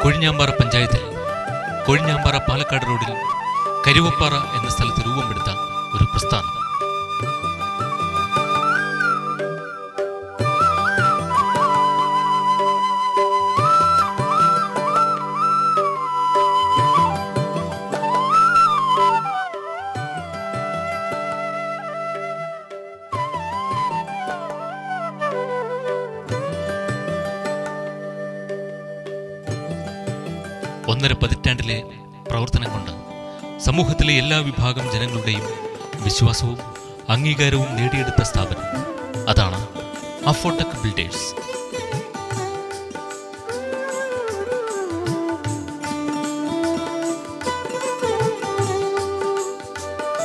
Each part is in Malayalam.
കൊഴിഞ്ഞാമ്പാറ പഞ്ചായത്തിൽ കൊഴിഞ്ഞാമ്പാറ പാലക്കാട് റോഡിൽ കരുവപ്പാറ എന്ന സ്ഥലത്ത് രൂപമെടുത്ത ഒരു പ്രസ്ഥാനം. ഒന്നര പതിറ്റാണ്ടിലെ പ്രവർത്തനം കൊണ്ട് സമൂഹത്തിലെ എല്ലാ വിഭാഗം ജനങ്ങളുടെയും വിശ്വാസവും അംഗീകാരവും നേടിയെടുത്ത സ്ഥാപനം അതാണ് അഫോടെക് ബിൽഡേഴ്സ്.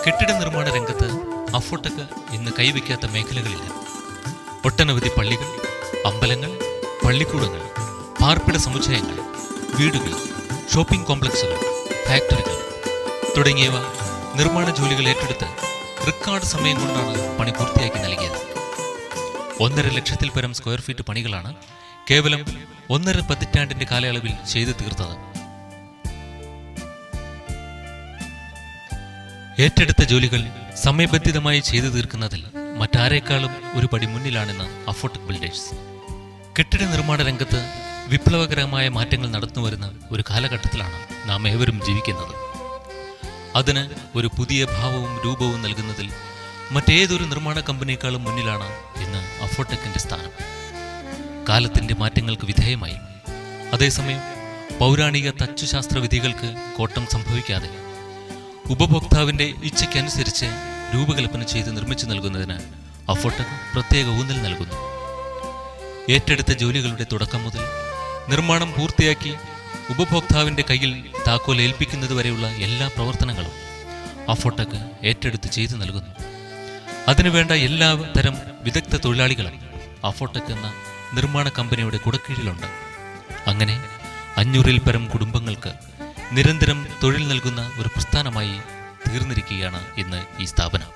കെട്ടിട നിർമ്മാണ രംഗത്ത് അഫോടെക് ഇന്ന് കൈവയ്ക്കാത്ത മേഖലകളില്ല. ഒട്ടനവധി പള്ളികൾ, അമ്പലങ്ങൾ, പള്ളിക്കൂടങ്ങൾ, പാർപ്പിട സമുച്ചയങ്ങൾ, വീടുകൾ, ഷോപ്പിംഗ് കോംപ്ലക്സുകൾ, ഫാക്ടറികൾ തുടങ്ങിയവ നിർമ്മാണ ജോലികൾ ഏറ്റെടുത്ത് റെക്കോർഡ് സമയം കൊണ്ടാണ് പണി പൂർത്തിയാക്കി നൽകിയത്. 1.5 ലക്ഷത്തിൽ പരം സ്ക്വയർ ഫീറ്റ് പണികളാണ് കേവലം 1.5 പതിറ്റാണ്ടിന്റെ കാലയളവിൽ ചെയ്തു തീർത്തത്. ഏറ്റെടുത്ത ജോലികൾ സമയബന്ധിതമായി ചെയ്തു തീർക്കുന്നതിൽ മറ്റാരേക്കാളും ഒരു പടി മുന്നിലാണെന്ന് അഫോടെക് ബിൽഡേഴ്സ്. കെട്ടിട നിർമ്മാണ രംഗത്ത് വിപ്ലവകരമായ മാറ്റങ്ങൾ നടന്നുവരുന്ന ഒരു കാലഘട്ടത്തിലാണ് നാം ഏവരും ജീവിക്കുന്നത്. അതിന് ഒരു പുതിയ ഭാവവും രൂപവും നൽകുന്നതിൽ മറ്റേതൊരു നിർമ്മാണ കമ്പനിയേക്കാളും മുന്നിലാണ് ഇന്ന് അഫോടെക്കിന്റെ സ്ഥാനം. കാലത്തിന്റെ മാറ്റങ്ങൾക്ക് വിധേയമായി, അതേസമയം പൗരാണിക തച്ചുശാസ്ത്ര വിധികൾക്ക് കോട്ടം സംഭവിക്കാതെ ഉപഭോക്താവിന്റെ ഇച്ഛയ്ക്കനുസരിച്ച് രൂപകൽപ്പന ചെയ്ത് നിർമ്മിച്ചു നൽകുന്നതിന് അഫോടെക് പ്രത്യേക ഊന്നൽ നൽകുന്നു. ഏറ്റെടുത്ത ജോലികളുടെ തുടക്കം മുതൽ നിർമ്മാണം പൂർത്തിയാക്കി ഉപഭോക്താവിന്റെ കയ്യിൽ താക്കോൽ ഏൽപ്പിക്കുന്നതുവരെയുള്ള എല്ലാ പ്രവർത്തനങ്ങളും അഫോടെക് ഏറ്റെടുത്ത് ചെയ്തു നൽകുന്നു. അതിനുവേണ്ട എല്ലാ തരം വിദഗ്ധ തൊഴിലാളികളും അഫോടെക് എന്ന നിർമ്മാണ കമ്പനിയുടെ കുടക്കീഴിലുണ്ട്. അങ്ങനെ 500-ൽ പരം കുടുംബങ്ങൾക്ക് നിരന്തരം തൊഴിൽ നൽകുന്ന ഒരു പ്രസ്ഥാനമായി തീർന്നിരിക്കുകയാണ് ഇന്ന് ഈ സ്ഥാപനം.